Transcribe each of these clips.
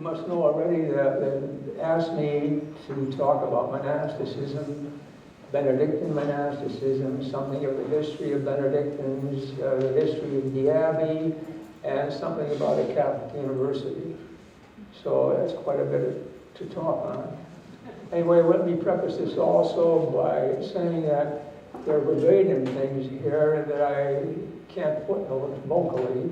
must know already that they asked me to talk about monasticism, Benedictine monasticism, something of the history of Benedictines, the history of the Abbey, and something about a Catholic university. So that's quite a bit to talk on. Anyway, let me preface this also by saying that there are verbatim things here that I can't footnote vocally.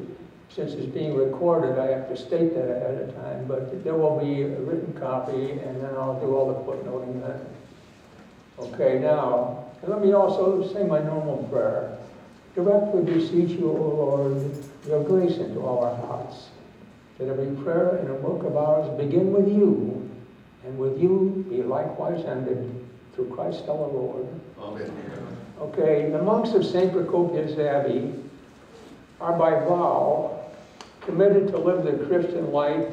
Since it's being recorded, I have to state that ahead of time, but there will be a written copy, and then I'll do all the footnoting then. Okay, now, let me also say my normal prayer. Directly beseech you, O Lord, your grace into our hearts, that every prayer and a work of ours begin with you, and with you be likewise ended, through Christ our Lord. Amen. Okay, the monks of St. Procopius Abbey are by vow committed to live the Christian life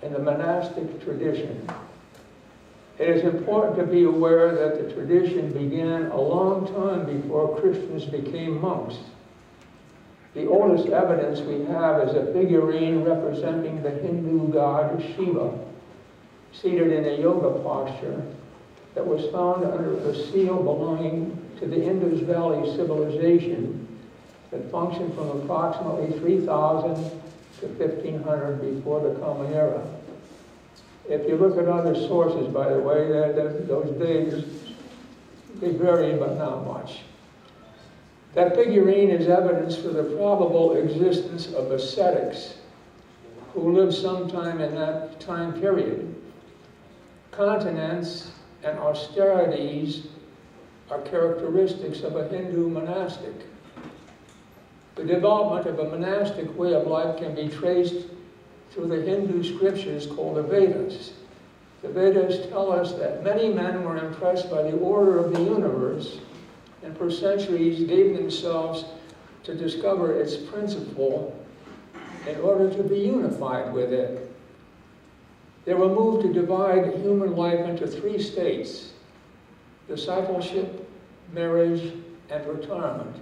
in the monastic tradition. It is important to be aware that the tradition began a long time before Christians became monks. The oldest evidence we have is a figurine representing the Hindu god Shiva, seated in a yoga posture, that was found under a seal belonging to the Indus Valley civilization that functioned from approximately 3000 to 1500 before the Common Era. If you look at other sources, by the way, those days, they vary, but not much. That figurine is evidence for the probable existence of ascetics who lived sometime in that time period. Continence and austerities are characteristics of a Hindu monastic. The development of a monastic way of life can be traced through the Hindu scriptures called the Vedas. The Vedas tell us that many men were impressed by the order of the universe and for centuries gave themselves to discover its principle in order to be unified with it. They were moved to divide human life into three states: discipleship, marriage, and retirement.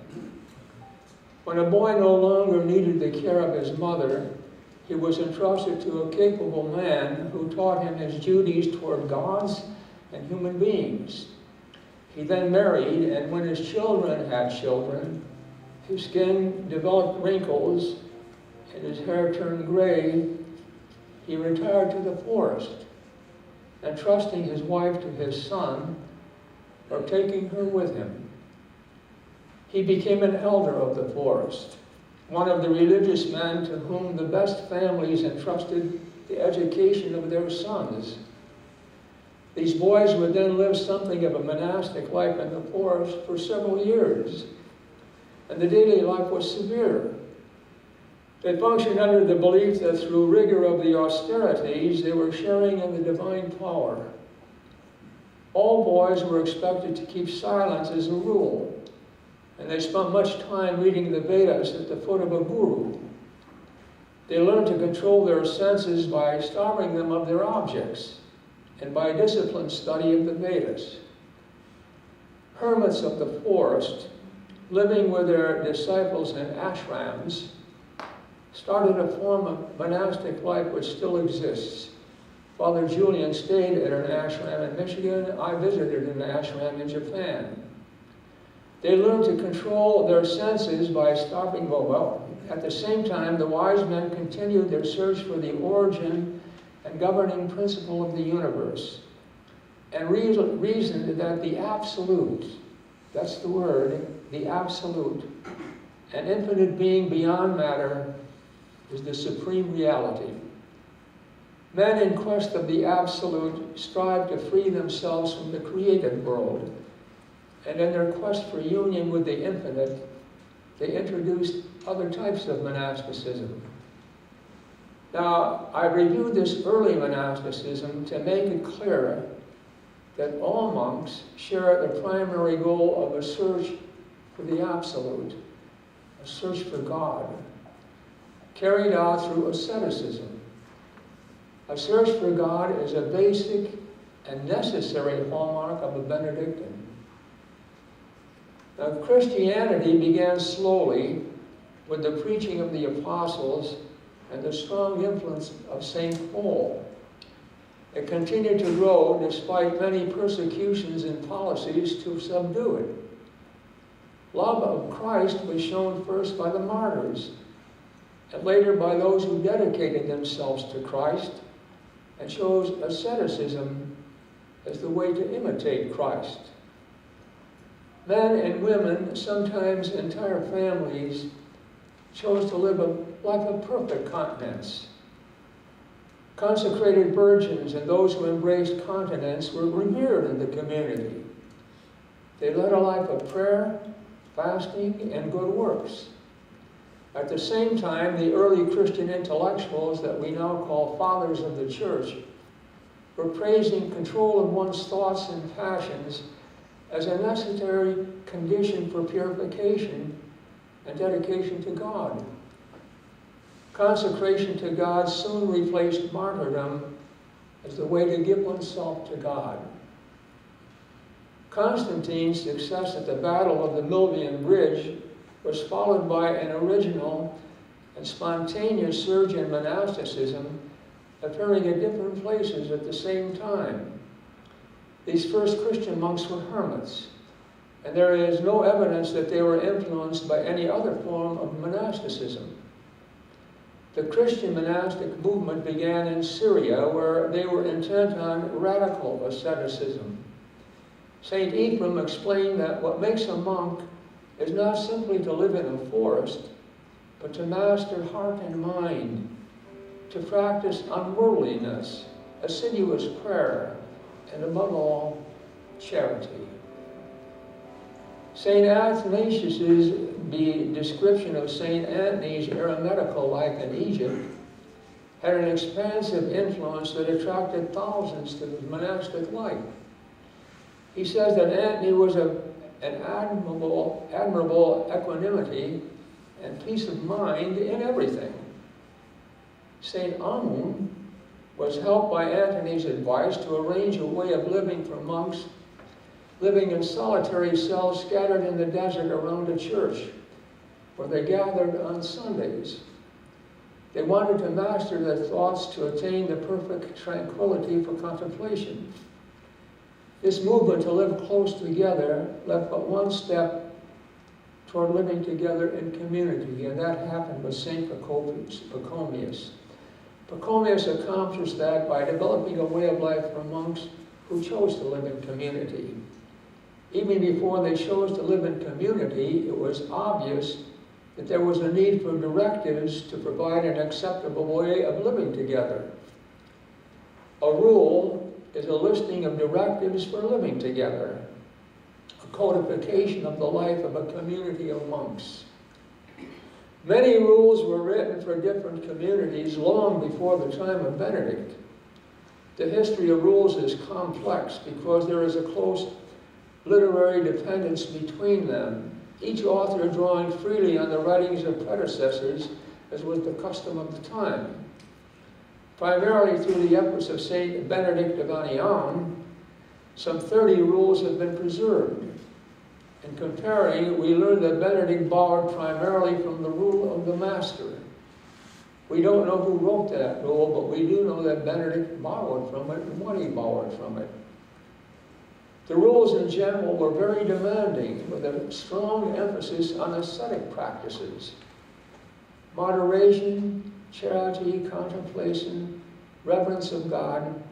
When a boy no longer needed the care of his mother, he was entrusted to a capable man who taught him his duties toward gods and human beings. He then married, and when his children had children, his skin developed wrinkles and his hair turned gray. He retired to the forest, entrusting his wife to his son, or taking her with him. He became an elder of the forest, one of the religious men to whom the best families entrusted the education of their sons. These boys would then live something of a monastic life in the forest for several years, and the daily life was severe. They functioned under the belief that through rigor of the austerities, they were sharing in the divine power. All boys were expected to keep silence as a rule, and they spent much time reading the Vedas at the foot of a guru. They learned to control their senses by starving them of their objects and by disciplined study of the Vedas. Hermits of the forest, living with their disciples in ashrams, started a form of monastic life which still exists. Father Julian stayed at an ashram in Michigan. I visited an ashram in Japan. They learned to control their senses by stopping, well, at the same time, the wise men continued their search for the origin and governing principle of the universe, and reasoned that the absolute, that's the word, the absolute, an infinite being beyond matter, is the supreme reality. Men in quest of the absolute strive to free themselves from the created world, and in their quest for union with the infinite, they introduced other types of monasticism. Now, I reviewed this early monasticism to make it clear that all monks share the primary goal of a search for the absolute, a search for God, carried out through asceticism. A search for God is a basic and necessary hallmark of a Benedictine. Now, Christianity began slowly with the preaching of the apostles and the strong influence of St. Paul. It continued to grow despite many persecutions and policies to subdue it. Love of Christ was shown first by the martyrs, and later by those who dedicated themselves to Christ and chose asceticism as the way to imitate Christ. Men and women, sometimes entire families, chose to live a life of perfect continence. Consecrated virgins and those who embraced continence were revered in the community. They led a life of prayer, fasting, and good works. At the same time, the early Christian intellectuals that we now call fathers of the church were praising control of one's thoughts and passions as a necessary condition for purification and dedication to God. Consecration to God soon replaced martyrdom as the way to give oneself to God. Constantine's success at the Battle of the Milvian Bridge was followed by an original and spontaneous surge in monasticism appearing at different places at the same time. These first Christian monks were hermits, and there is no evidence that they were influenced by any other form of monasticism. The Christian monastic movement began in Syria, where they were intent on radical asceticism. St. Ephraim explained that what makes a monk is not simply to live in a forest, but to master heart and mind, to practice unworldliness, assiduous prayer, and above all, charity. St. Athanasius's description of St. Anthony's eremitical life in Egypt had an expansive influence that attracted thousands to his monastic life. He says that Antony was an admirable equanimity and peace of mind in everything. St. Amun was helped by Antony's advice to arrange a way of living for monks living in solitary cells scattered in the desert around a church, where they gathered on Sundays. They wanted to master their thoughts to attain the perfect tranquility for contemplation. This movement to live close together left but one step toward living together in community, and that happened with St. Procopius. Procopius accomplished that by developing a way of life for monks who chose to live in community. Even before they chose to live in community, it was obvious that there was a need for directives to provide an acceptable way of living together. A rule is a listing of directives for living together, a codification of the life of a community of monks. Many rules were written for different communities long before the time of Benedict. The history of rules is complex because there is a close literary dependence between them, each author drawing freely on the writings of predecessors, as was the custom of the time. Primarily through the efforts of St. Benedict of Aniane, some 30 rules have been preserved. In comparing, we learn that Benedict borrowed primarily from the rule of the master. We don't know who wrote that rule, but we do know that Benedict borrowed from it and what he borrowed from it. The rules in general were very demanding, with a strong emphasis on ascetic practices. Moderation, charity, contemplation, reverence of God,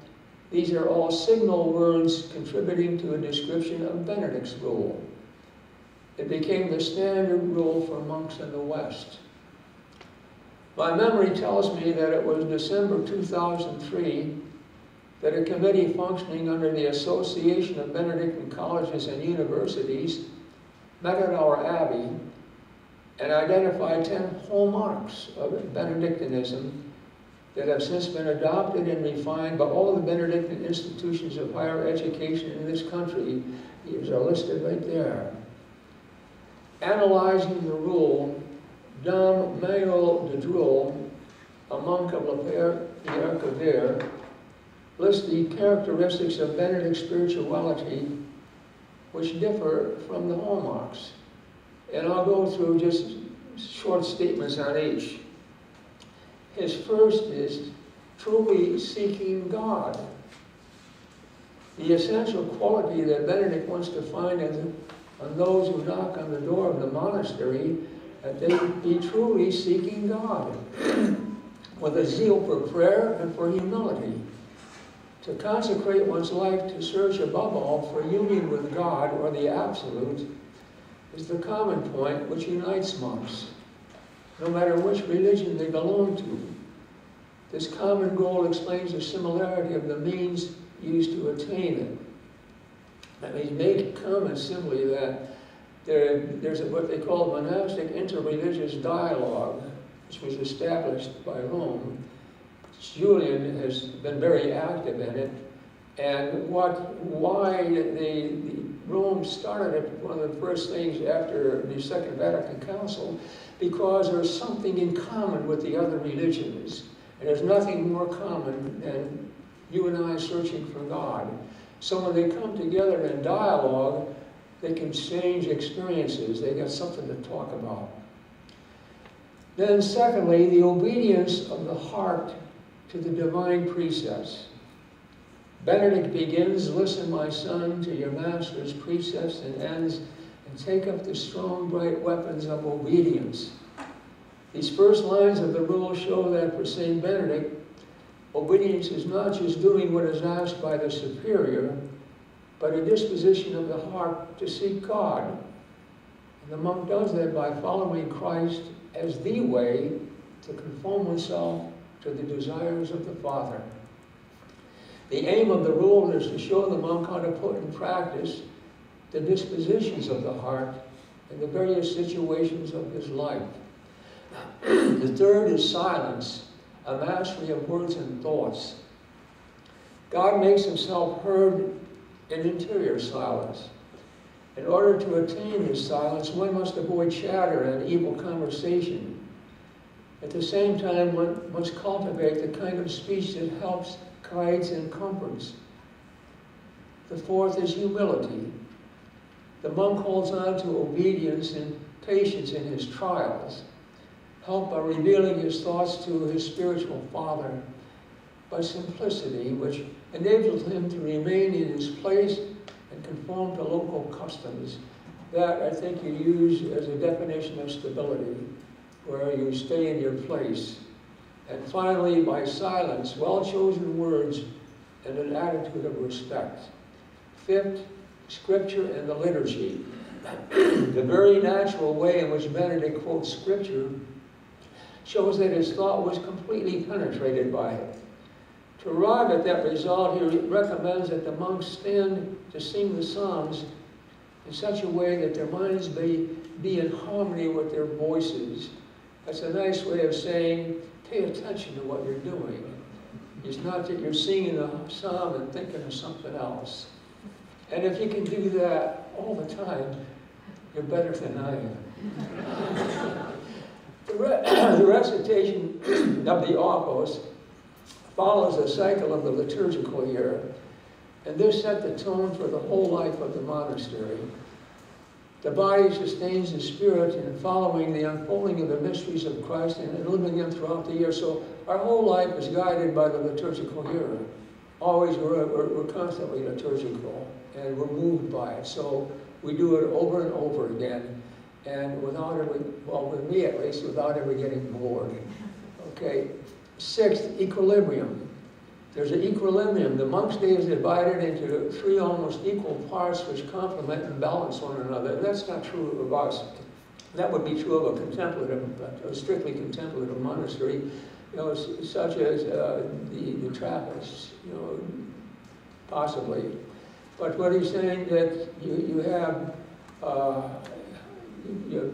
these are all signal words contributing to a description of Benedict's rule. It became the standard rule for monks in the West. My memory tells me that it was December 2003 that a committee functioning under the Association of Benedictine Colleges and Universities met at our Abbey and identified 10 hallmarks of Benedictinism that have since been adopted and refined by all the Benedictine institutions of higher education in this country. These are listed right there. Analyzing the rule, Dom Manuel de Druel, a monk of La Pierre lists the characteristics of Benedict's spirituality which differ from the hallmarks. And I'll go through just short statements on each. His first is truly seeking God. The essential quality that Benedict wants to find on those who knock on the door of the monastery, that they be truly seeking God with a zeal for prayer and for humility. To consecrate one's life to search above all for union with God or the Absolute is the common point which unites monks, no matter which religion they belong to. This common goal explains the similarity of the means used to attain it. That means make comment simply that there's what they call monastic interreligious dialogue, which was established by Rome. Julian has been very active in it, and why Rome started it, one of the first things after the Second Vatican Council, because there's something in common with the other religions, and there's nothing more common than you and I searching for God. So when they come together in dialogue, they can exchange experiences. They got something to talk about. Then secondly, the obedience of the heart to the divine precepts. Benedict begins, "Listen, my son, to your master's precepts," and ends, "And take up the strong, bright weapons of obedience." These first lines of the rule show that for St. Benedict, obedience is not just doing what is asked by the superior, but a disposition of the heart to seek God. And the monk does that by following Christ as the way to conform oneself to the desires of the Father. The aim of the rule is to show the monk how to put in practice the dispositions of the heart in the various situations of his life. The third is silence, a mastery of words and thoughts. God makes himself heard in interior silence. In order to attain this silence, one must avoid chatter and evil conversation. At the same time, one must cultivate the kind of speech that helps, guides, and comforts. The fourth is humility. The monk holds on to obedience and patience in his trials, helped by revealing his thoughts to his spiritual father, by simplicity, which enables him to remain in his place and conform to local customs. That, I think, you use as a definition of stability, where you stay in your place. And finally, by silence, well-chosen words and an attitude of respect. Fifth, Scripture and the liturgy. The very natural way in which Benedict quotes Scripture shows that his thought was completely penetrated by it. To arrive at that result, he recommends that the monks stand to sing the Psalms in such a way that their minds may be in harmony with their voices. That's a nice way of saying, pay attention to what you're doing. It's not that you're singing a psalm and thinking of something else. And if you can do that all the time, you're better than I am. The recitation of the Office follows the cycle of the liturgical year, and this set the tone for the whole life of the monastery. The body sustains the spirit in following the unfolding of the mysteries of Christ and living them throughout the year. So our whole life is guided by the liturgical year. Always, we're constantly liturgical, and we're moved by it. So we do it over and over again, and without ever, well, with me at least, without ever getting bored. Okay. Sixth, equilibrium. There's an equilibrium. The monk's day is divided into three almost equal parts which complement and balance one another. And that's not true of us. That would be true of a contemplative, a strictly contemplative monastery, such as the Trappists, possibly. But what he's saying that you have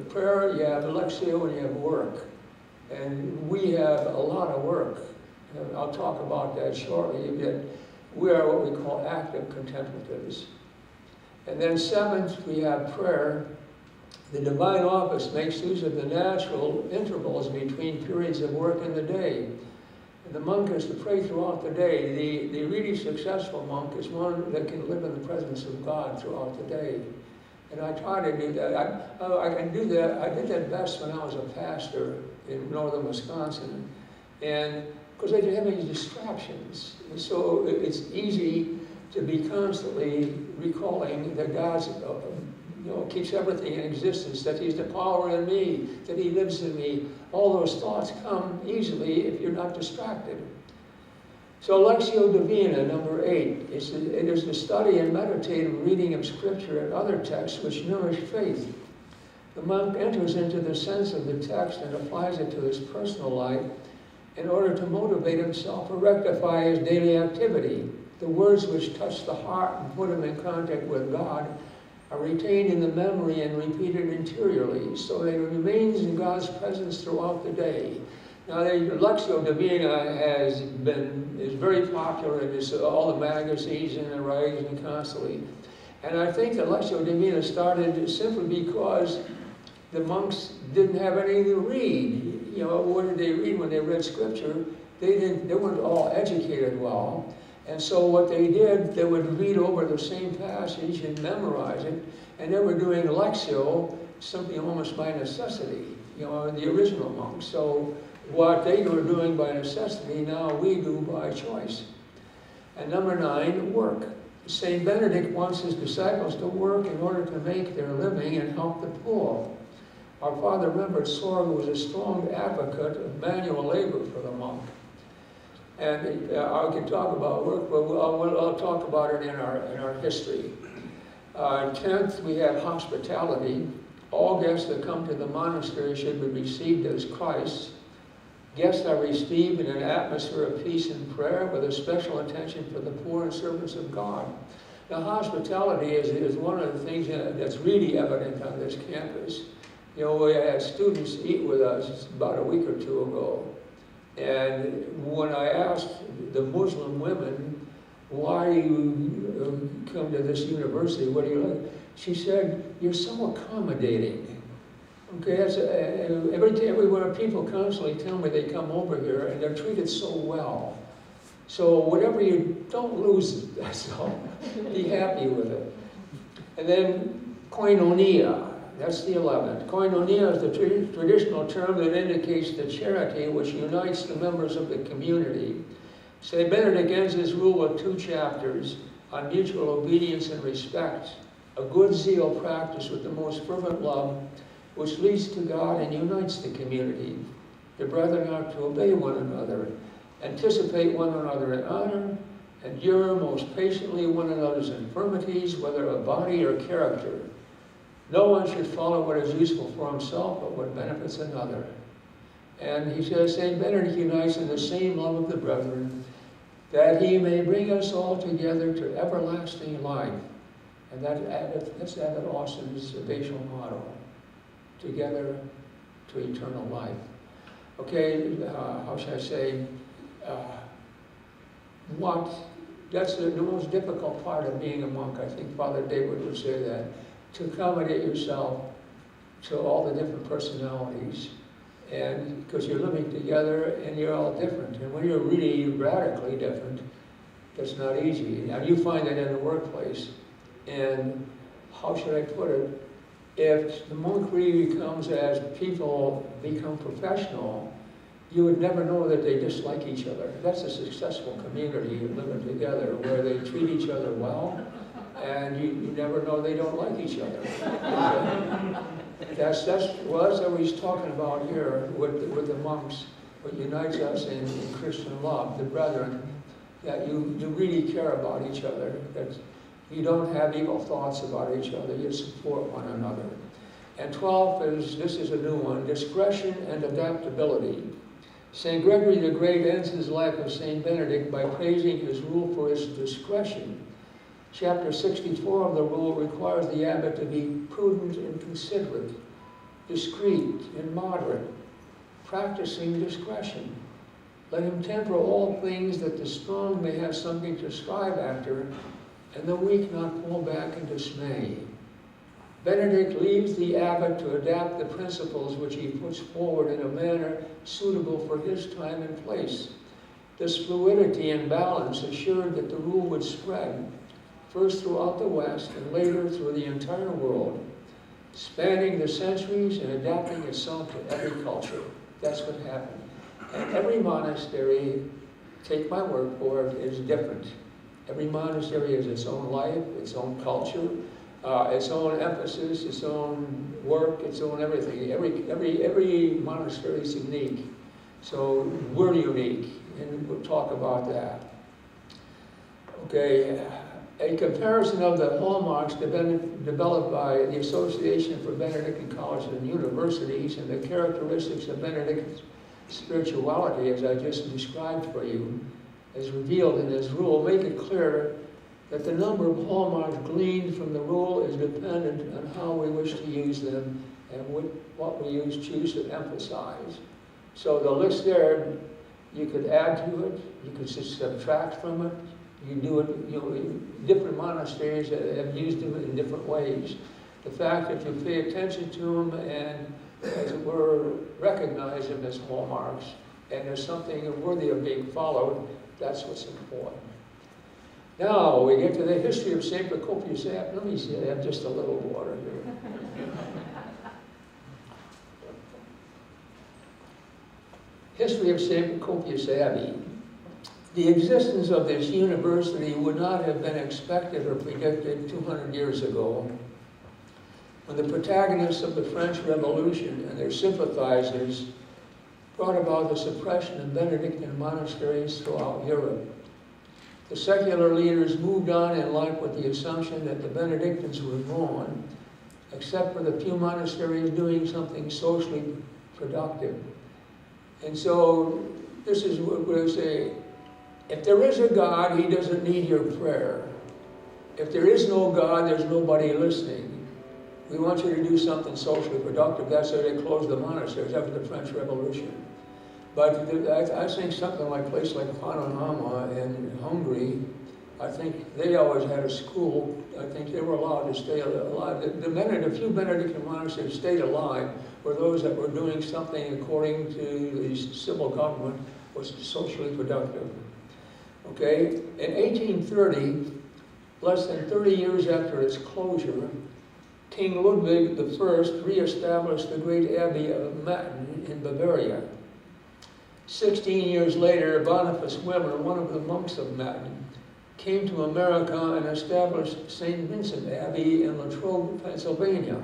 prayer, you have lectio, and you have work. And we have a lot of work. And I'll talk about that shortly. We are what we call active contemplatives. And then seventh, we have prayer. The divine office makes use of the natural intervals between periods of work in the day. And the monk is to pray throughout the day. The really successful monk is one that can live in the presence of God throughout the day. And I try to do that. I can do that. I did that best when I was a pastor in northern Wisconsin. And because I didn't have any distractions. And so it's easy to be constantly recalling that God's, keeps everything in existence, that He's the power in me, that He lives in me. All those thoughts come easily if you're not distracted. So Lectio Divina, number 8, it is the study and meditative reading of Scripture and other texts which nourish faith. The monk enters into the sense of the text and applies it to his personal life in order to motivate himself or rectify his daily activity. The words which touch the heart and put him in contact with God are retained in the memory and repeated interiorly, so that it remains in God's presence throughout the day. Now, the Lectio Divina is very popular in all the magazines and the writings and constantly. And I think that Lectio Divina started simply because the monks didn't have anything to read. What did they read when they read Scripture? They weren't all educated well. And so what they did, they would read over the same passage and memorize it. And they were doing Lectio, something almost by necessity, the original monks. So what they were doing by necessity, now we do by choice. And number 9, work. St. Benedict wants his disciples to work in order to make their living and help the poor. Our Father Rembert Sorge was a strong advocate of manual labor for the monk. And I can talk about work, but I'll talk about it in our history. 10th, we have hospitality. All guests that come to the monastery should be received as Christ's. Guests are received in an atmosphere of peace and prayer with a special attention for the poor and servants of God. Now, hospitality is one of the things that's really evident on this campus. We had students eat with us about a week or two ago. And when I asked the Muslim women, why do you come to this university? What do you like? She said, you're so accommodating. Okay, everywhere people constantly tell me they come over here and they're treated so well. So whatever you don't lose it, that's all. Be happy with it. And then koinonia. That's the 11th. Koinonia is the traditional term that indicates the charity which unites the members of the community. St. Benedict ends his rule with 2 chapters on mutual obedience and respect, a good zeal practiced with the most fervent love, which leads to God and unites the community. The brethren are to obey one another, anticipate one another in honor, endure most patiently one another's infirmities, whether of body or character. No one should follow what is useful for himself, but what benefits another. And he says, St. Benedict unites in the same love of the brethren, that he may bring us all together to everlasting life. And that's Abbot Austin's abbatial motto, together to eternal life. Okay, how should I say, that's the most difficult part of being a monk. I think Father David would say that. To accommodate yourself to all the different personalities, and because you're living together and you're all different, and when you're really radically different, that's not easy. And you find that in the workplace. And how should I put it? If the monk really becomes, as people become professional, you would never know that they dislike each other. That's a successful community living together where they treat each other well. And you never know they don't like each other. That's what he's talking about here with the monks. What unites us in Christian love, the brethren, that you really care about each other, that you don't have evil thoughts about each other, you support one another. And 12 this is a new one, discretion and adaptability. St. Gregory the Great ends his life of St. Benedict by praising his rule for his discretion. Chapter 64 of the rule requires the abbot to be prudent and considerate, discreet and moderate, practicing discretion. Let him temper all things that the strong may have something to strive after, and the weak not fall back in dismay. Benedict leaves the abbot to adapt the principles which he puts forward in a manner suitable for his time and place. This fluidity and balance assured that the rule would spread, first throughout the West and later through the entire world, spanning the centuries and adapting itself to every culture. That's what happened. And every monastery, take my word for it, is different. Every monastery has its own life, its own culture, its own emphasis, its own work, its own everything. Every monastery is unique. So we're unique, and we'll talk about that. Okay, a comparison of the hallmarks developed by the Association for Benedictine Colleges and Universities and the characteristics of Benedictine spirituality, as I just described for you, as revealed in this rule, make it clear that the number of hallmarks gleaned from the rule is dependent on how we wish to use them and what we choose to emphasize. So the list there, you could add to it, you could subtract from it, you do it, different monasteries have used them in different ways. The fact that you pay attention to them and, as it were, recognize them as hallmarks, and there's something worthy of being followed, that's what's important. Now, we get to the history of St. Procopius Abbey. Let me see, I have just a little water here. History of St. Procopius Abbey. The existence of this university would not have been expected or predicted 200 years ago, when the protagonists of the French Revolution and their sympathizers brought about the suppression of Benedictine monasteries throughout Europe. The secular leaders moved on in life with the assumption that the Benedictines were gone, except for the few monasteries doing something socially productive. And so, this is what we say, if there is a God, he doesn't need your prayer. If there is no God, there's nobody listening. We want you to do something socially productive. That's why they closed the monasteries after the French Revolution. But I think something like a place like Panohama in Hungary, I think they always had a school. I think they were allowed to stay alive. The few Benedictine monasteries stayed alive were those that were doing something according to the civil government was socially productive. Okay, in 1830, less than 30 years after its closure, King Ludwig I re-established the great Abbey of Metten in Bavaria. 16 years later, Boniface Wimmer, one of the monks of Metten, came to America and established St. Vincent Abbey in Latrobe, Pennsylvania.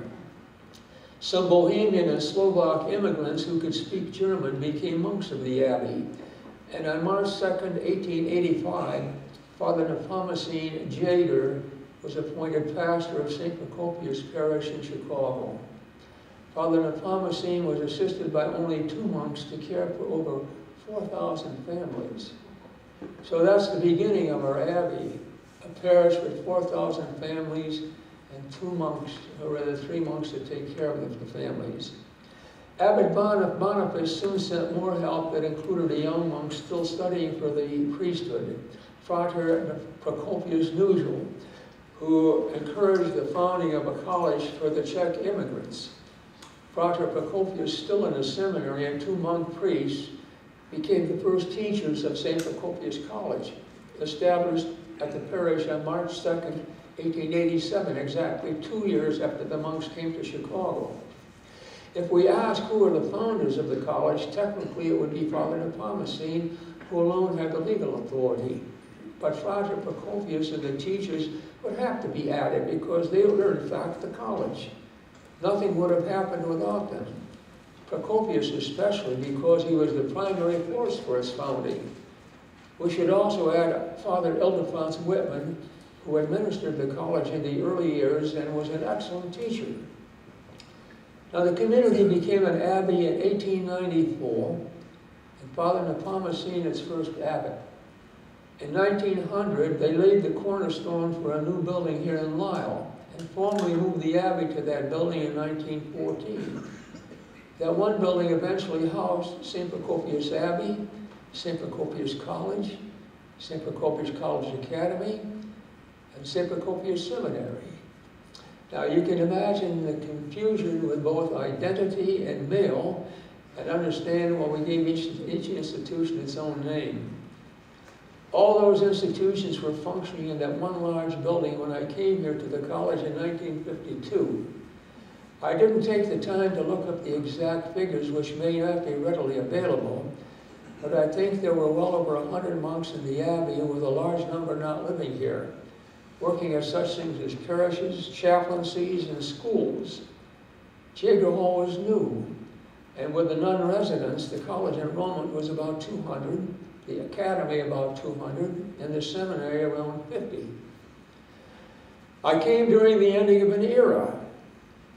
Some Bohemian and Slovak immigrants who could speak German became monks of the Abbey. And on March 2nd, 1885, Father Nepomucene Jader was appointed pastor of St. Procopius Parish in Chicago. Father Nepomucene was assisted by only 2 monks to care for over 4,000 families. So that's the beginning of our abbey, a parish with 4,000 families and 2 monks, or rather 3 monks to take care of the families. Abbot Boniface soon sent more help that included a young monk still studying for the priesthood, Frater Procopius Nuzul, who encouraged the founding of a college for the Czech immigrants. Frater Procopius, still in a seminary, and 2 monk priests became the first teachers of St. Procopius College, established at the parish on March 2nd, 1887, exactly 2 years after the monks came to Chicago. If we ask who were the founders of the college, technically it would be Father Nepomucene, who alone had the legal authority. But Frater Procopius and the teachers would have to be added because they were in fact the college. Nothing would have happened without them. Procopius especially, because he was the primary force for its founding. We should also add Father Ildefonso Whitman, who administered the college in the early years and was an excellent teacher. Now the community became an abbey in 1894, and Father Nepomucene its first abbot. In 1900, they laid the cornerstone for a new building here in Lisle, and formally moved the abbey to that building in 1914. That one building eventually housed St. Procopius Abbey, St. Procopius College, St. Procopius College Academy, and St. Procopius Seminary. Now you can imagine the confusion with both identity and mail, and understand why we gave each institution its own name. All those institutions were functioning in that one large building when I came here to the college in 1952. I didn't take the time to look up the exact figures, which may not be readily available, but I think there were well over 100 monks in the Abbey, with a large number not living here, working at such things as parishes, chaplaincies, and schools. Jaeger Hall was new, and with the non-residents, the college enrollment was about 200, the academy about 200, and the seminary around 50. I came during the ending of an era.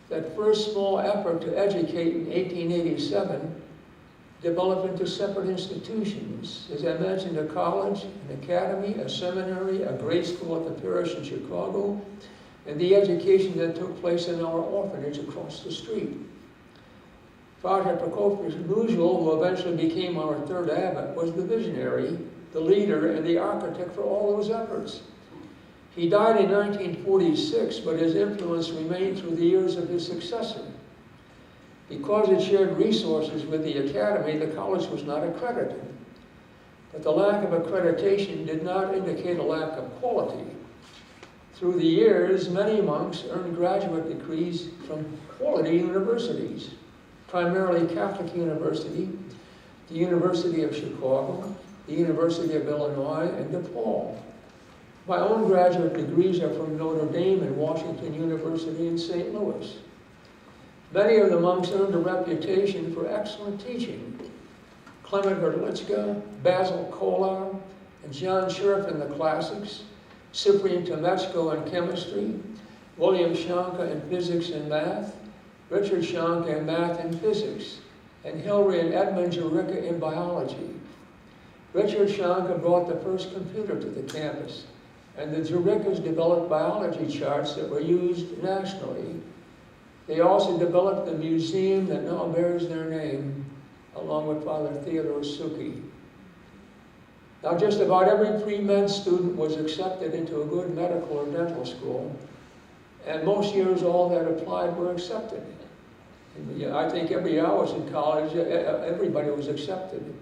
That first small effort to educate in 1887 developed into separate institutions. As I mentioned, a college, an academy, a seminary, a grade school at the parish in Chicago, and the education that took place in our orphanage across the street. Father Procopius, who eventually became our third abbot, was the visionary, the leader, and the architect for all those efforts. He died in 1946, but his influence remained through the years of his successor. Because it shared resources with the academy, the college was not accredited. But the lack of accreditation did not indicate a lack of quality. Through the years, many monks earned graduate degrees from quality universities, primarily Catholic University, the University of Chicago, the University of Illinois, and DePaul. My own graduate degrees are from Notre Dame and Washington University in St. Louis. Many of the monks earned a reputation for excellent teaching. Clement Hrdlicka, Basil Kolar, and John Scherf in the classics, Cyprian Tomeczko in chemistry, William Shanka in physics and math, Richard Shanka in math and physics, and Hilary and Edmund Juricka in biology. Richard Shanka brought the first computer to the campus, and the Jurickas developed biology charts that were used nationally. They also developed the museum that now bears their name, along with Father Theodore Suki. Now, just about every pre-med student was accepted into a good medical or dental school, and most years all that applied were accepted. And I think every year I was in college, everybody was accepted.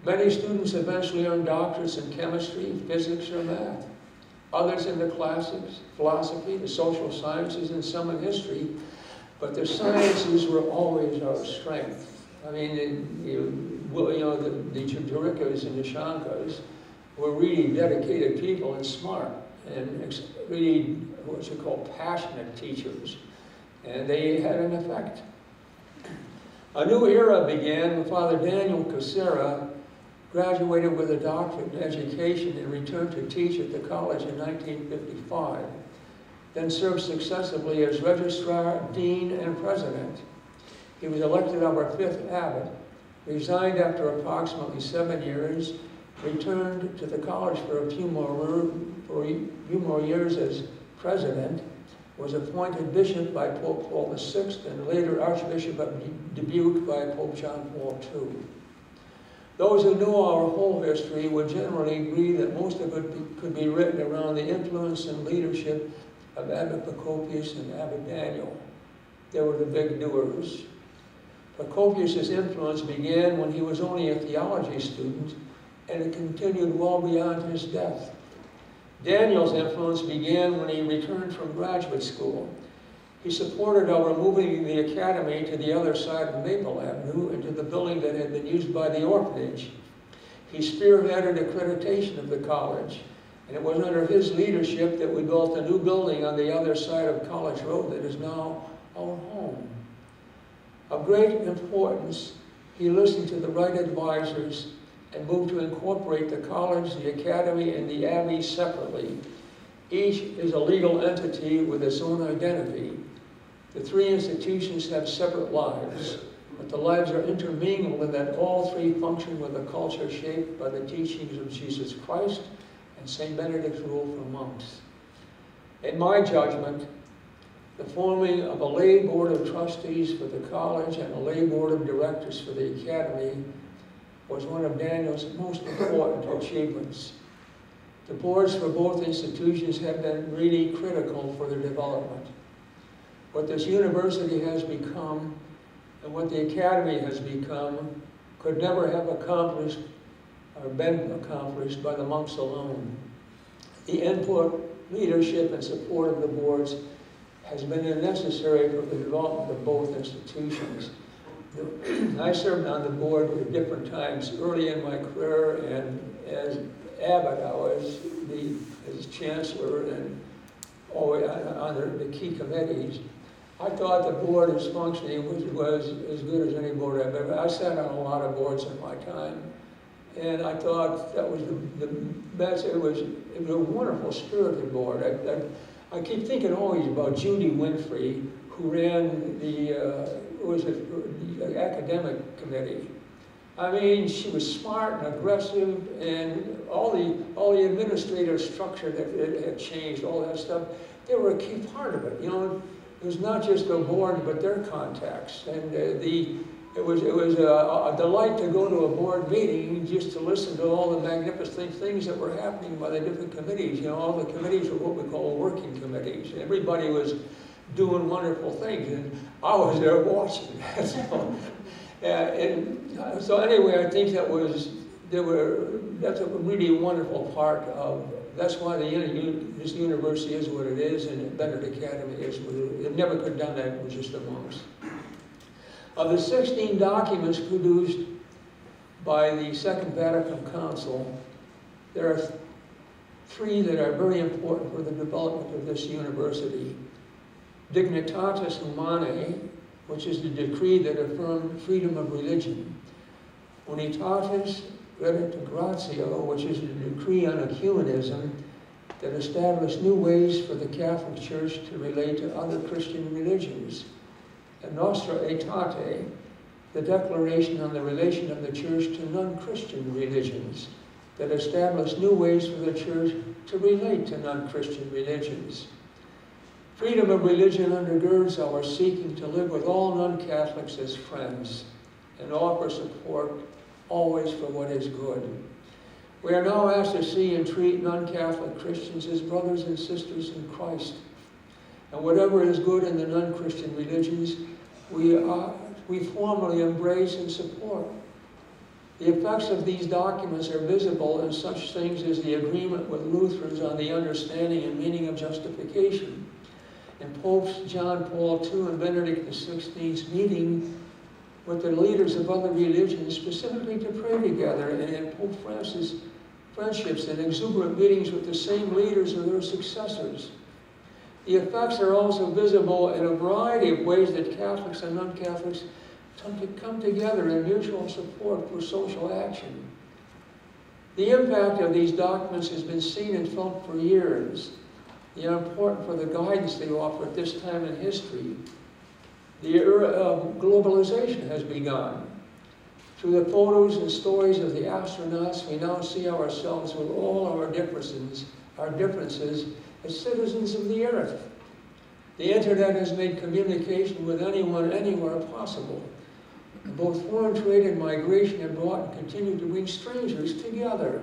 Many students eventually earned doctorates in chemistry, physics, or math. Others in the classics, philosophy, the social sciences, and some in history, but the sciences were always our strength. I mean, the Jurickas and the Shankas were really dedicated people and smart, and really what you call passionate teachers, and they had an effect. A new era began when Father Daniel Casera graduated with a doctorate in education and returned to teach at the college in 1955, then served successively as registrar, dean, and president. He was elected our fifth abbot, resigned after approximately 7 years, returned to the college for a few more years as president, was appointed bishop by Pope Paul VI, and later Archbishop of Dubuque by Pope John Paul II. Those who knew our whole history would generally agree that most of it could be written around the influence and leadership of Abbot Procopius and Abbot Daniel. They were the big doers. Procopius' influence began when he was only a theology student, and it continued well beyond his death. Daniel's influence began when he returned from graduate school. He supported our moving the academy to the other side of Maple Avenue into the building that had been used by the orphanage. He spearheaded accreditation of the college, and it was under his leadership that we built a new building on the other side of College Road that is now our home. Of great importance, he listened to the right advisors and moved to incorporate the college, the academy, and the abbey separately. Each is a legal entity with its own identity. The three institutions have separate lives, but the lives are intermingled in that all three function with a culture shaped by the teachings of Jesus Christ and St. Benedict's rule for monks. In my judgment, the forming of a lay board of trustees for the college and a lay board of directors for the academy was one of Daniel's most important achievements. The boards for both institutions have been really critical for their development. What this university has become and what the academy has become could never have accomplished or been accomplished by the monks alone. The input, leadership, and support of the boards has been necessary for the development of both institutions. I served on the board at different times early in my career, and as abbot I was as chancellor and always on the key committees. I thought the board as functioning was as good as any board I've ever. I sat on a lot of boards in my time, and I thought that was the best. It was a wonderful spirited board. I keep thinking always about Judy Winfrey, who ran the academic committee. I mean, she was smart and aggressive, and all the administrative structure that it had changed, all that stuff, they were a key part of it. You know, it was not just the board, but their contacts, and it was a delight to go to a board meeting just to listen to all the magnificent things that were happening by the different committees. You know, all the committees were what we call working committees. Everybody was doing wonderful things, and I was there watching. So anyway, I think that's a really wonderful part of. That's why this university is what it is, and Benedict Academy is what it is. It never could have done that with just the monks. Of the 16 documents produced by the Second Vatican Council, there are 3 that are very important for the development of this university. Dignitatis Humanae, which is the decree that affirmed freedom of religion. Unitatis Redintegratio, which is the decree on ecumenism that established new ways for the Catholic Church to relate to other Christian religions. And Nostra Aetate, the declaration on the relation of the Church to non-Christian religions that established new ways for the Church to relate to non-Christian religions. Freedom of religion undergirds our seeking to live with all non-Catholics as friends and offer support always for what is good. We are now asked to see and treat non-Catholic Christians as brothers and sisters in Christ. And whatever is good in the non-Christian religions, we formally embrace and support. The effects of these documents are visible in such things as the agreement with Lutherans on the understanding and meaning of justification, and Popes John Paul II and Benedict XVI meeting with the leaders of other religions specifically to pray together, and in Pope Francis' friendships and exuberant meetings with the same leaders or their successors. The effects are also visible in a variety of ways that Catholics and non-Catholics come together in mutual support for social action. The impact of these documents has been seen and felt for years. They are important for the guidance they offer at this time in history. The era of globalization has begun. Through the photos and stories of the astronauts, we now see ourselves with all our differences as citizens of the earth. The internet has made communication with anyone, anywhere possible. Both foreign trade and migration have brought and continue to bring strangers together.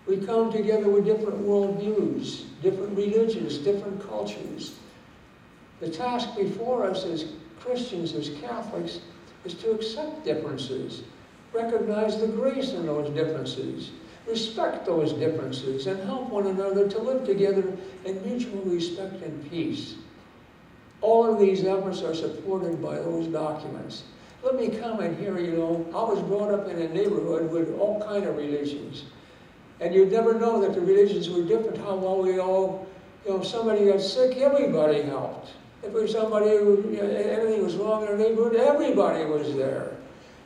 We come together with different worldviews, different religions, different cultures. The task before us as Christians, as Catholics, is to accept differences, recognize the grace in those differences, respect those differences, and help one another to live together in mutual respect and peace. All of these efforts are supported by those documents. Let me comment here, I was brought up in a neighborhood with all kinds of religions. And you'd never know that the religions were different, how well we all, if somebody got sick, everybody helped. If there was somebody who, anything was wrong in our neighborhood, everybody was there.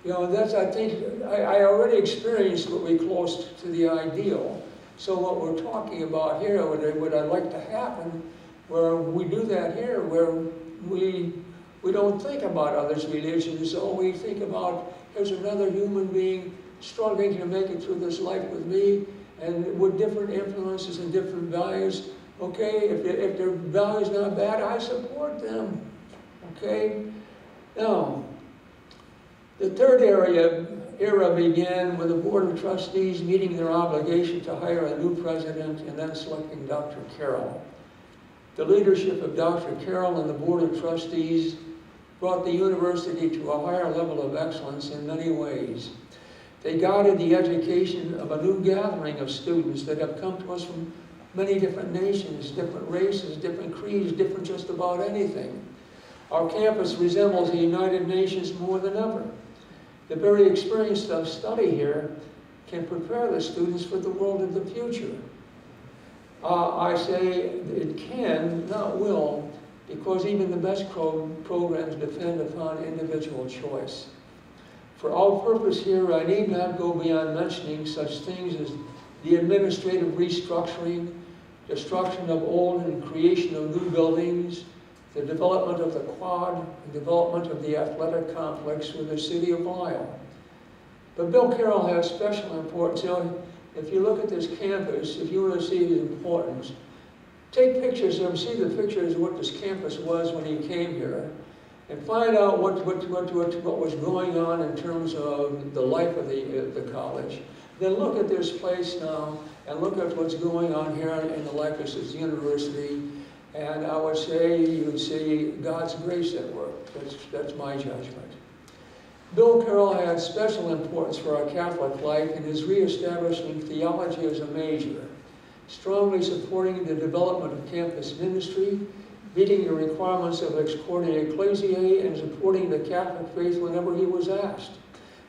I think, I already experienced what we close to the ideal. So what we're talking about here, what I'd like to happen, where we do that here, where we don't think about others' religions, so we think about, here's another human being struggling to make it through this life with me, and with different influences and different values. Okay, if their value's not bad, I support them. Okay? Now, the third era began with the Board of Trustees meeting their obligation to hire a new president and then selecting Dr. Carroll. The leadership of Dr. Carroll and the Board of Trustees brought the university to a higher level of excellence in many ways. They guided the education of a new gathering of students that have come to us from many different nations, different races, different creeds, different just about anything. Our campus resembles the United Nations more than ever. The very experience of study here can prepare the students for the world of the future. I say it can, not will, because even the best programs depend upon individual choice. For our purpose here, I need not go beyond mentioning such things as the administrative restructuring, destruction of old and creation of new buildings, the development of the quad, the development of the athletic complex with the city of Lisle. But Bill Carroll has special importance. You know, if you look at this campus, if you want to see the importance, take pictures of him, see the pictures of what this campus was when he came here, and find out what was going on in terms of the life of the college. Then look at this place now, and look at what's going on here in the life of this university, and I would say you would see God's grace at work. That's my judgment. Bill Carroll had special importance for our Catholic life in his reestablishing theology as a major, strongly supporting the development of campus ministry, meeting the requirements of Ex Corde Ecclesiae, and supporting the Catholic faith whenever he was asked,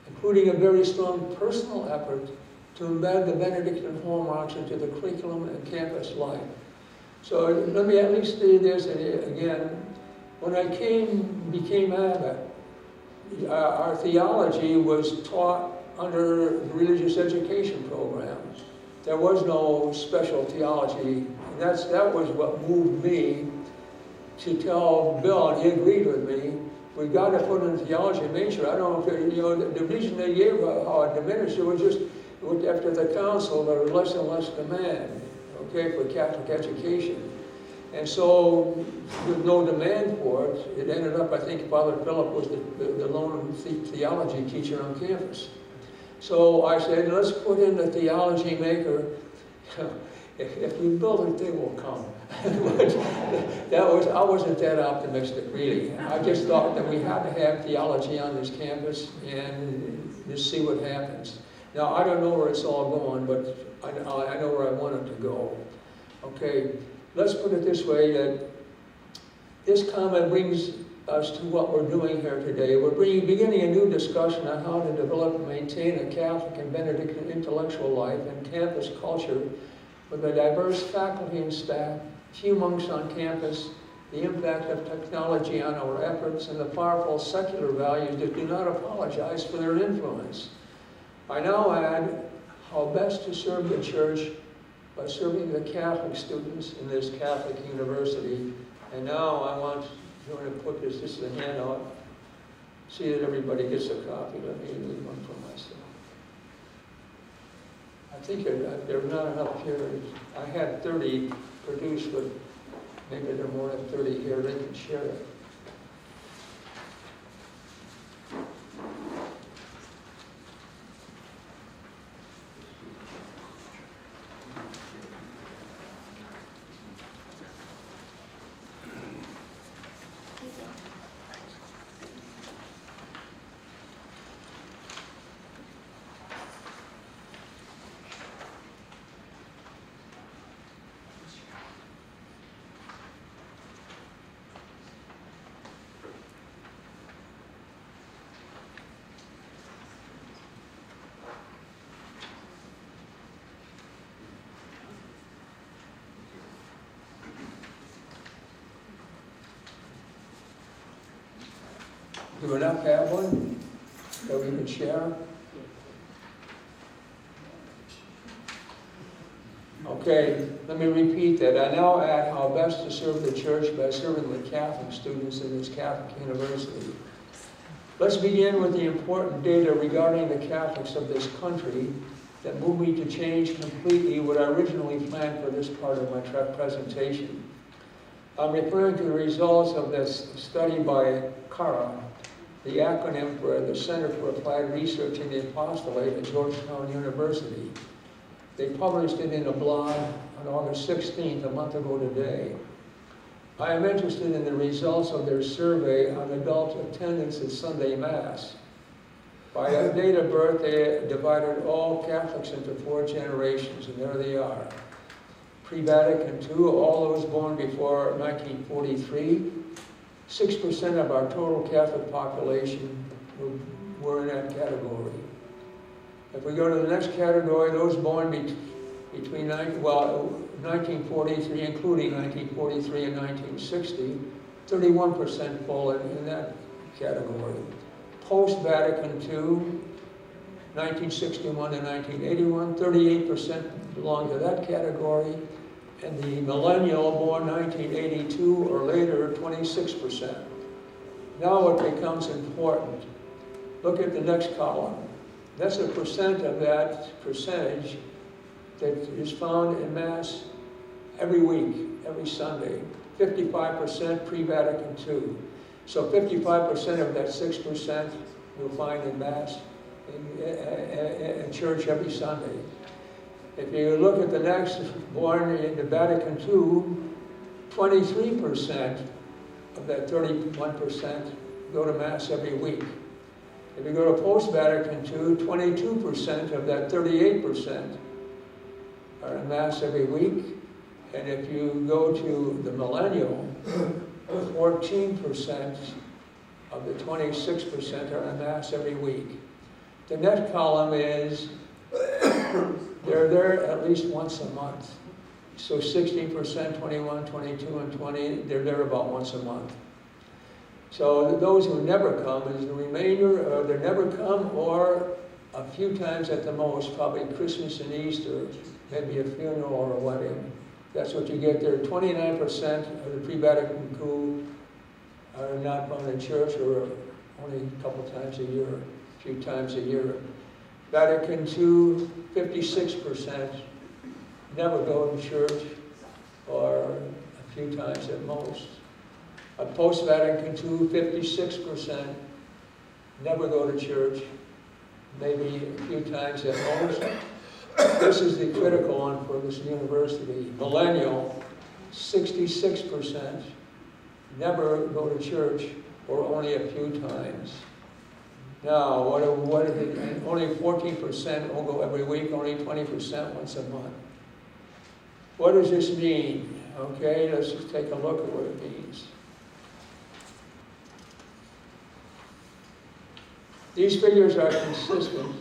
including a very strong personal effort to embed the Benedictine hallmarks into the curriculum and campus life. So let me at least say this again. When I became Abbot, our theology was taught under religious education programs. There was no special theology, and that was what moved me to tell Bill, and he agreed with me, we've got to put in a theology major. I don't know if the reason they gave how it diminished, it was just after the council there was less and less demand, okay, for Catholic education. And so, with no demand for it, it ended up, I think Father Philip was the lone theology teacher on campus. So I said, let's put in the theology maker. If we build it, they will come. I wasn't that optimistic, really. I just thought that we had to have theology on this campus and just see what happens. Now, I don't know where it's all going, but I know where I want it to go. Okay. Let's put it this way, that this comment brings us to what we're doing here today. We're beginning a new discussion on how to develop and maintain a Catholic and Benedictine intellectual life and campus culture with a diverse faculty and staff, few monks on campus, the impact of technology on our efforts, and the powerful secular values that do not apologize for their influence. I now add how best to serve the Church by serving the Catholic students in this Catholic university. And now I want to put this is a handout. See that everybody gets a copy. Let me leave one for myself. I think there's not enough here. I had 30 produced, but maybe there are more than 30 here. They can share it. Do we not have one that we can share? Okay, let me repeat that. I now add how best to serve the Church by serving the Catholic students in this Catholic university. Let's begin with the important data regarding the Catholics of this country that moved me to change completely what I originally planned for this part of my presentation. I'm referring to the results of this study by CARA, the acronym for the Center for Applied Research in the Apostolate at Georgetown University. They published it in a blog on August 16th, a month ago today. I am interested in the results of their survey on adult attendance at Sunday Mass. By date of birth, they divided all Catholics into 4 generations, and there they are. Pre-Vatican II, all those born before 1943, 6% of our total Catholic population were in that category. If we go to the next category, those born between 1943, including 1943 and 1960, 31% fall in that category. Post-Vatican II, 1961 to 1981, 38% belong to that category, and the millennial born 1982 or later, 26%. Now what becomes important, look at the next column. That's a percent of that percentage that is found in Mass every week, every Sunday. 55% pre-Vatican II. So 55% of that 6% you'll find in Mass in church every Sunday. If you look at the next, born in the Vatican II, 23% of that 31% go to Mass every week. If you go to post-Vatican II, 22% of that 38% are in Mass every week. And if you go to the millennial, 14% of the 26% are in Mass every week. The next column is they're there at least once a month. So 16%, 21, 22, and 20, they're there about once a month. So those who never come is the remainder, they never come, or a few times at the most, probably Christmas and Easter, maybe a funeral or a wedding. That's what you get there. 29% of the pre-Vatican II are not found in church, or only a couple times a year, a few times a year. Vatican II, 56% never go to church, or a few times at most. Post-Vatican II, 56% never go to church, maybe a few times at most. This is the critical one for this university. Millennial, 66% never go to church, or only a few times. Now, what is it? And only 14% will go every week, only 20% once a month. What does this mean? Okay, let's just take a look at what it means. These figures are consistent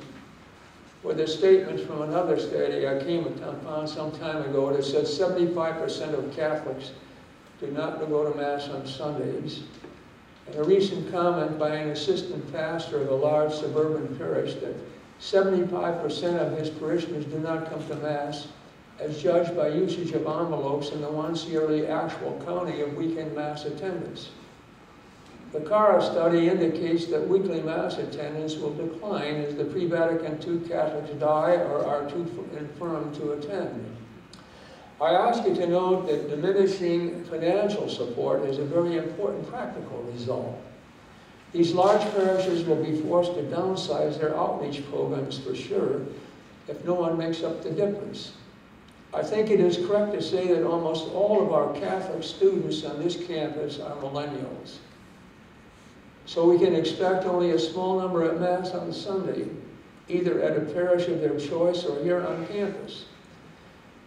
with a statement from another study I came upon some time ago that said 75% of Catholics do not go to Mass on Sundays. And a recent comment by an assistant pastor of a large suburban parish that 75% of his parishioners do not come to Mass, as judged by usage of envelopes and the once yearly actual counting of weekend Mass attendance. The CARA study indicates that weekly Mass attendance will decline as the pre-Vatican II Catholics die or are too infirm to attend. I ask you to note that diminishing financial support is a very important practical result. These large parishes will be forced to downsize their outreach programs for sure if no one makes up the difference. I think it is correct to say that almost all of our Catholic students on this campus are millennials. So we can expect only a small number at Mass on Sunday, either at a parish of their choice or here on campus.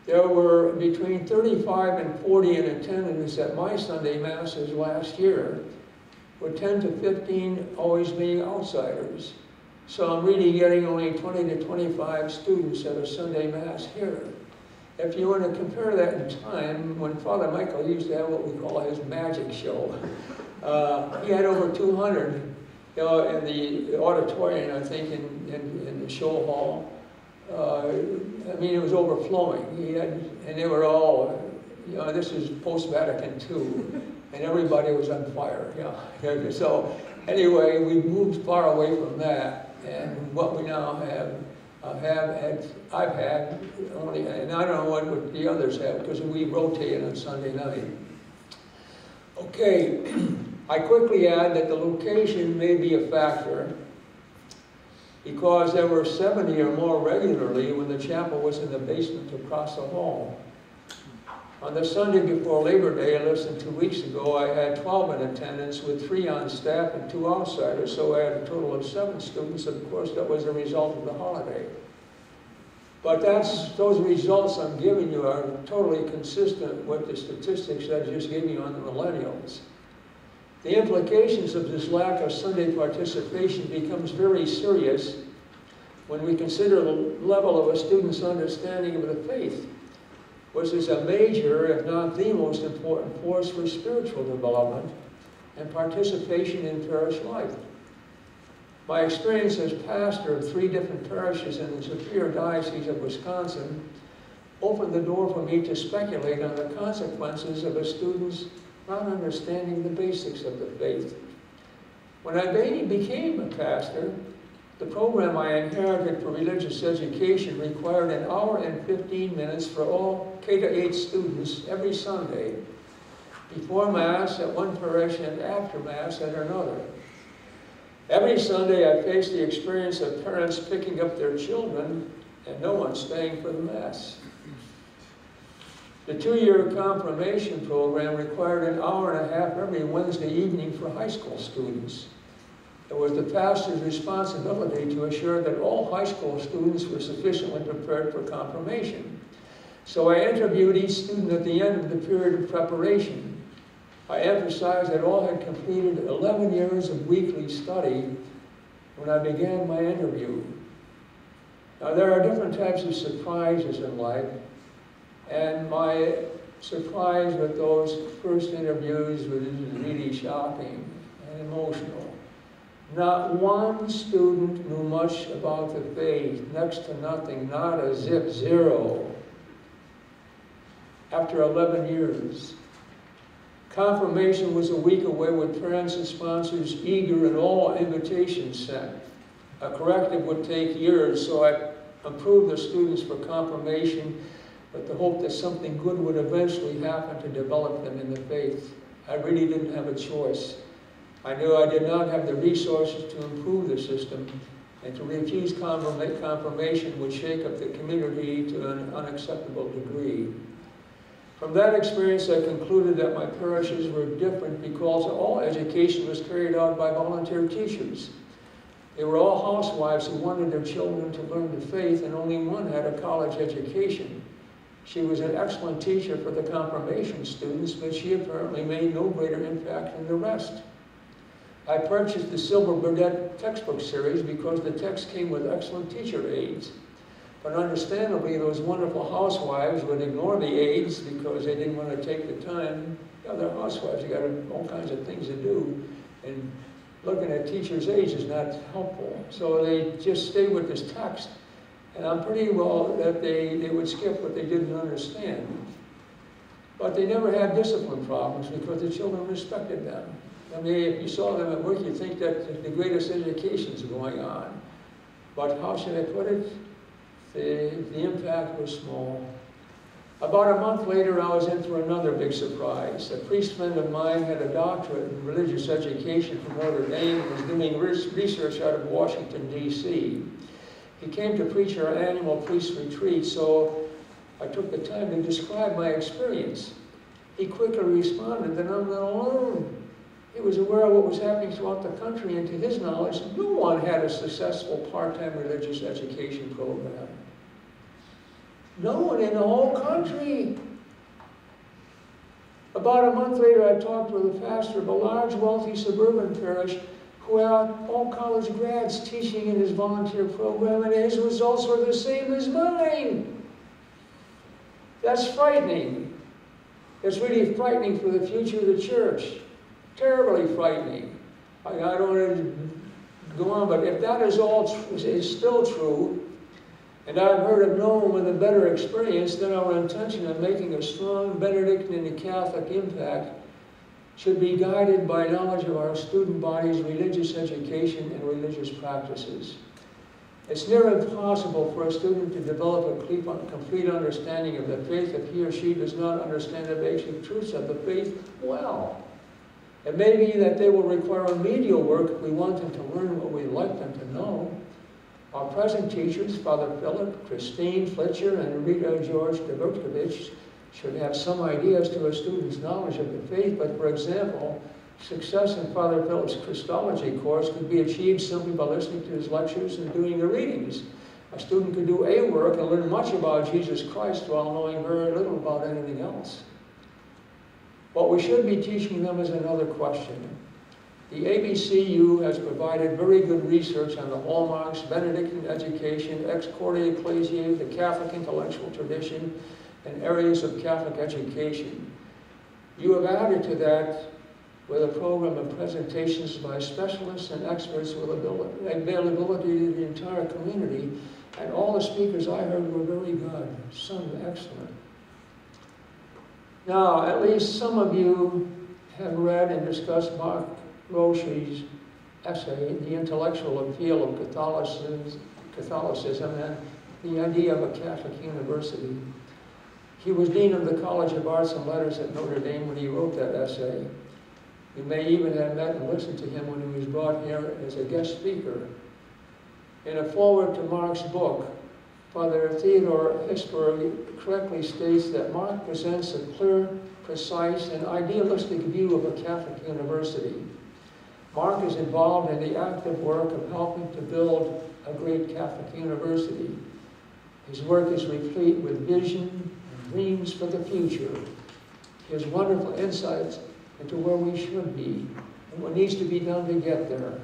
There were between 35 and 40 in attendance at my Sunday Masses last year, with 10 to 15 always being outsiders. So I'm really getting only 20 to 25 students at a Sunday Mass here. If you want to compare that in time, when Father Michael used to have what we call his magic show, he had over 200 in the auditorium, I think, in the show hall. I mean, it was overflowing. And they were all, this is post-Vatican II, and everybody was on fire. So anyway, we moved far away from that, and what we now have, I've had only, and I don't know what the others have, because we rotate on Sunday night. Okay, I quickly add that the location may be a factor, because there were 70 or more regularly when the chapel was in the basement across the hall. On the Sunday before Labor Day, less than 2 weeks ago, I had 12 in attendance with 3 on staff and 2 outsiders, so I had a total of 7 students. Of course, that was a result of the holiday. But those results I'm giving you are totally consistent with the statistics I just gave you on the millennials. The implications of this lack of Sunday participation becomes very serious when we consider the level of a student's understanding of the faith, which is a major, if not the most important force for spiritual development and participation in parish life. My experience as pastor of 3 different parishes in the Superior Diocese of Wisconsin opened the door for me to speculate on the consequences of a student's not understanding the basics of the faith. When I became a pastor, the program I inherited for religious education required an hour and 15 minutes for all K-8 students every Sunday, before Mass at one parish and after Mass at another. Every Sunday I faced the experience of parents picking up their children and no one staying for the Mass. The 2-year confirmation program required an hour and a half every Wednesday evening for high school students. It was the pastor's responsibility to assure that all high school students were sufficiently prepared for confirmation. So I interviewed each student at the end of the period of preparation. I emphasized that all had completed 11 years of weekly study when I began my interview. Now, there are different types of surprises in life, and my surprise with those first interviews was really shocking and emotional. Not one student knew much about the faith, next to nothing, not a zip, zero. After 11 years, confirmation was a week away with parents and sponsors eager and all invitations sent. A corrective would take years, so I approved the students for confirmation with the hope that something good would eventually happen to develop them in the faith. I really didn't have a choice. I knew I did not have the resources to improve the system, and to refuse confirmation would shake up the community to an unacceptable degree. From that experience, I concluded that my parishes were different because all education was carried out by volunteer teachers. They were all housewives who wanted their children to learn the faith, and only one had a college education. She was an excellent teacher for the confirmation students, but she apparently made no greater impact than the rest. I purchased the Silver Burdett textbook series because the text came with excellent teacher aids. But understandably, those wonderful housewives would ignore the aids because they didn't want to take the time. You know, they're housewives, they got all kinds of things to do, and looking at teachers' aids is not helpful. So they just stay with this text. And I'm pretty well that they would skip what they didn't understand. But they never had discipline problems because the children respected them. I mean, if you saw them at work, you'd think that the greatest education is going on. But how should I put it? The impact was small. About a month later, I was in for another big surprise. A priest friend of mine had a doctorate in religious education from Notre Dame and was doing research out of Washington, D.C. He came to preach our annual priest retreat, so I took the time to describe my experience. He quickly responded that I'm not alone. He was aware of what was happening throughout the country, and to his knowledge, no one had a successful part-time religious education program. No one in the whole country. About a month later, I talked with a pastor of a large, wealthy suburban parish who had all college grads teaching in his volunteer program, and his results were the same as mine. That's frightening. It's really frightening for the future of the church. Terribly frightening. I don't want to go on, but if that is still true, and I've heard of no one with a better experience, then our intention of making a strong Benedictine and Catholic impact should be guided by knowledge of our student body's religious education and religious practices. It's near impossible for a student to develop a complete understanding of the faith if he or she does not understand the basic truths of the faith well. It may be that they will require remedial work if we want them to learn what we'd like them to know. Our present teachers, Father Philip, Christine Fletcher, and Rita George Dvorkovich, should have some ideas to a student's knowledge of the faith, but for example, success in Father Philip's Christology course could be achieved simply by listening to his lectures and doing the readings. A student could do A work and learn much about Jesus Christ while knowing very little about anything else. What we should be teaching them is another question. The ABCU has provided very good research on the hallmarks, Benedictine education, ex corde ecclesiae, the Catholic intellectual tradition, and areas of Catholic education. You have added to that with a program of presentations by specialists and experts with availability to the entire community, and all the speakers I heard were very good, some excellent. Now, at least some of you have read and discussed Mark Roche's essay, The Intellectual Appeal of Catholicism and the Idea of a Catholic University. He was Dean of the College of Arts and Letters at Notre Dame when he wrote that essay. You may even have met and listened to him when he was brought here as a guest speaker. In a foreword to Mark's book, Father Theodore Hisberg correctly states that Mark presents a clear, precise, and idealistic view of a Catholic university. Mark is involved in the active work of helping to build a great Catholic university. His work is replete with vision and dreams for the future. He has wonderful insights into where we should be and what needs to be done to get there.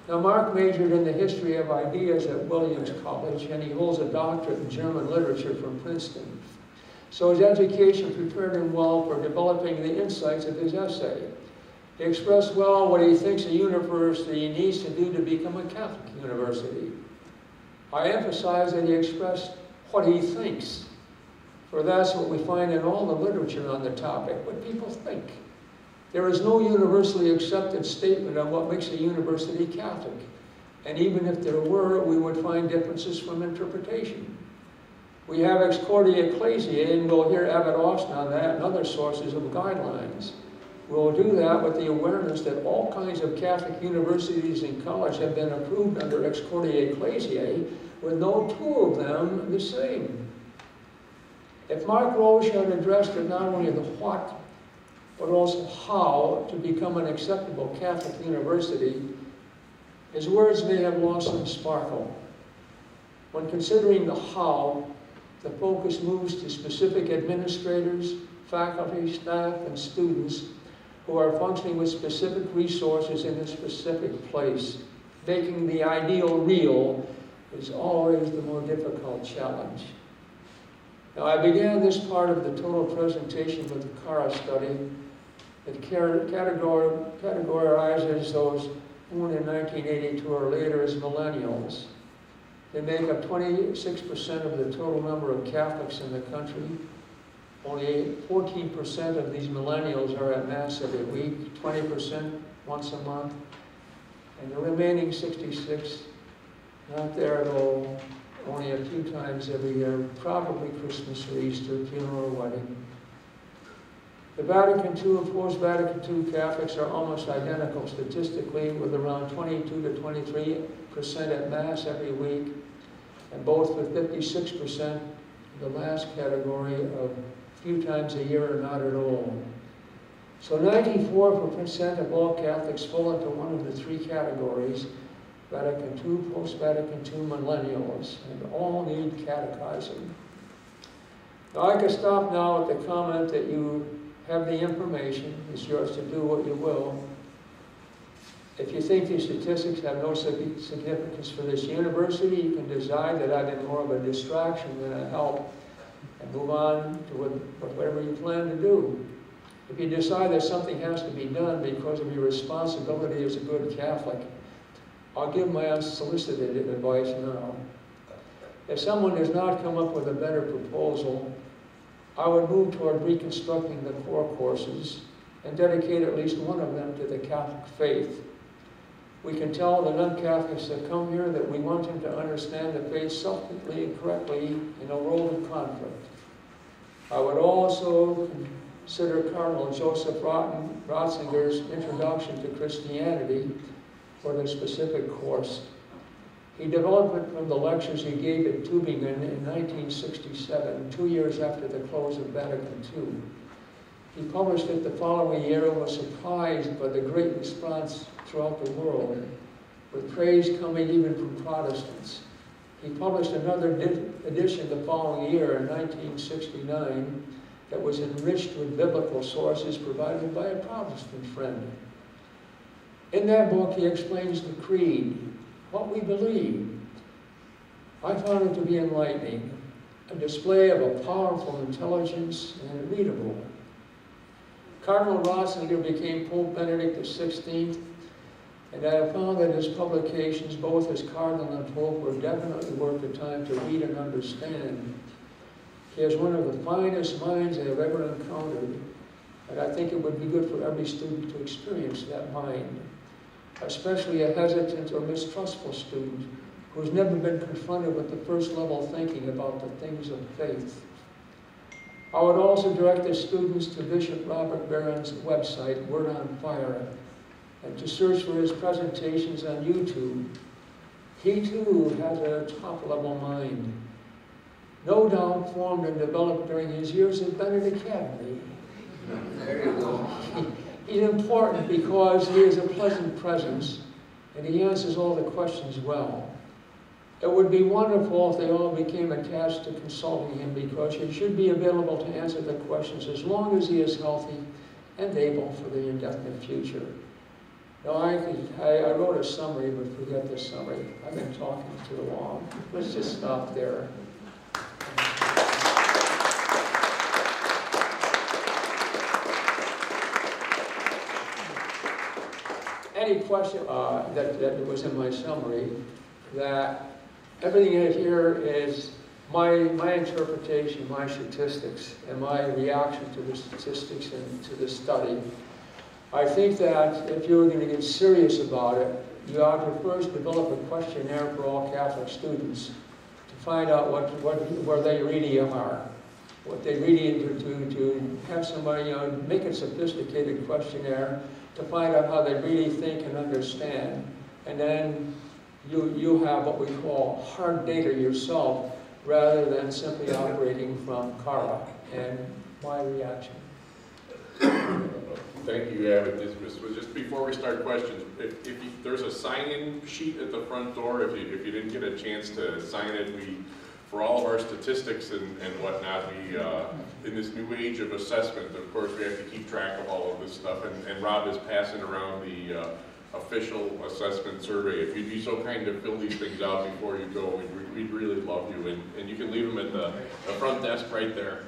Now, Mark majored in the history of ideas at Williams College, and he holds a doctorate in German literature from Princeton. So his education prepared him well for developing the insights of his essay. He expressed well what he thinks a university needs to do to become a Catholic university. I emphasize that he expressed what he thinks, for that's what we find in all the literature on the topic, what people think. There is no universally accepted statement on what makes a university Catholic. And even if there were, we would find differences from interpretation. We have ex corde ecclesiae, and we'll hear Abbot Austin on that and other sources of guidelines. We'll do that with the awareness that all kinds of Catholic universities and colleges have been approved under ex corde ecclesiae, with no two of them the same. If Mark Roche had addressed it not only the what, but also how to become an acceptable Catholic university, his words may have lost some sparkle. When considering the how, the focus moves to specific administrators, faculty, staff, and students who are functioning with specific resources in a specific place. Making the ideal real is always the more difficult challenge. Now, I began this part of the total presentation with the Cara study that categorizes those born in 1982 or later as millennials. They make up 26% of the total number of Catholics in the country. Only 14% of these millennials are at Mass every week, 20% once a month, and the remaining 66 not there at all, only a few times every year, probably Christmas or Easter, funeral or wedding. The Vatican II and post-Vatican II Catholics are almost identical statistically, with around 22 to 23% at Mass every week, and both with 56% in the last category of few times a year or not at all. So 94% of all Catholics fall into one of the three categories: Vatican II, post-Vatican II, millennials, and all need catechizing. Now, I could stop now at the comment that you have the information. It's yours to do what you will. If you think these statistics have no significance for this university, you can decide that I've been more of a distraction than a help and move on to whatever you plan to do. If you decide that something has to be done because of your responsibility as a good Catholic, I'll give my unsolicited advice now. If someone does not come up with a better proposal, I would move toward reconstructing the core courses and dedicate at least one of them to the Catholic faith. We can tell the non-Catholics that come here that we want them to understand the faith selfishly and correctly in a world of conflict. I would also consider Cardinal Joseph Ratzinger's Introduction to Christianity for the specific course. He developed it from the lectures he gave at Tübingen in 1967, 2 years after the close of Vatican II. He published it the following year and was surprised by the great response throughout the world, with praise coming even from Protestants. He published another edition the following year in 1969 that was enriched with biblical sources provided by a Protestant friend. In that book, he explains the creed, what we believe. I found it to be enlightening, a display of a powerful intelligence and readable. Cardinal Ratzinger became Pope Benedict XVI, and I have found that his publications, both as Cardinal and Pope, were definitely worth the time to read and understand. He is one of the finest minds I have ever encountered, and I think it would be good for every student to experience that mind, especially a hesitant or mistrustful student who has never been confronted with the first level thinking about the things of faith. I would also direct the students to Bishop Robert Barron's website, Word on Fire, and to search for his presentations on YouTube. He too has a top-level mind, no doubt formed and developed during his years at Bennett Academy. There you go. He's important because he is a pleasant presence and he answers all the questions well. It would be wonderful if they all became attached to consulting him, because he should be available to answer the questions as long as he is healthy and able for the indefinite future. Now, I wrote a summary, but forget the summary. I've been talking too long. Let's just stop there. Any question that was in my summary, that everything in here is my interpretation, my statistics, and my reaction to the statistics and to the study. I think that if you're going to get serious about it, you ought to first develop a questionnaire for all Catholic students to find out where they really are, what they really to have somebody, make a sophisticated questionnaire to find out how they really think and understand, and then you have what we call hard data yourself, rather than simply operating from Cara. And my reaction. Thank you, Abbey. Just before we start questions, if there's a sign-in sheet at the front door, if you didn't get a chance to sign it, for all of our statistics and whatnot, in this new age of assessment, of course, we have to keep track of all of this stuff, and Rob is passing around the official assessment survey. If you'd be so kind to fill these things out before you go, we'd really love you, and you can leave them at the front desk right there.